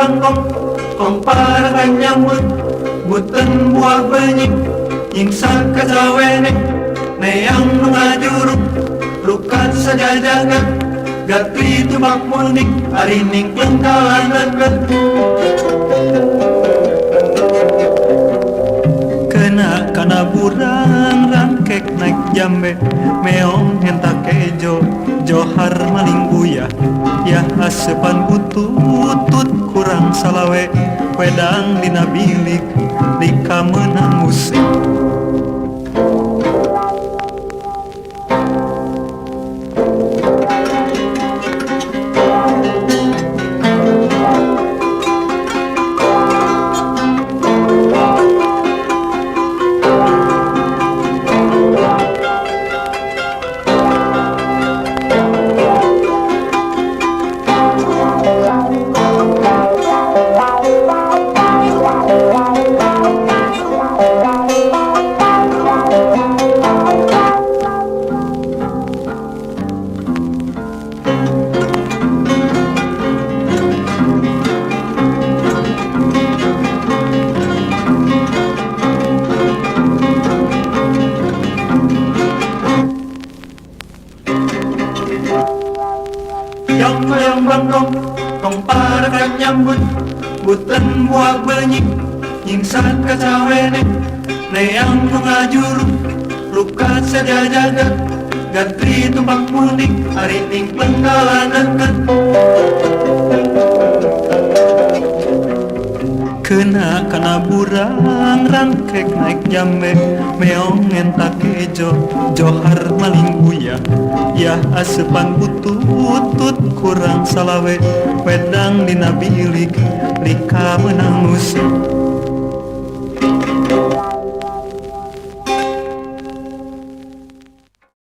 bangkong kong para kanyamut butan buah benyik yang saka jawenek neyang nungajuruk rukat saja jagat gatri tubak munik arining lengkalan kena kana burang rangkek naik jambe meong hentak kejo johar maling buya ya asepan butut kurang salawe wedang dina bilik lika menang musik yang bangkong kong para kanyambut butan buah benyik yang saka cawenek neyang mengajuruk rukat saja jagat gatri tumbak munik arining lengkalanakan kena kana burang rangkek naik jambe meong entak kejo johar maling buya ya asepan butut kurang salawe wedang dina bilik lika menang musik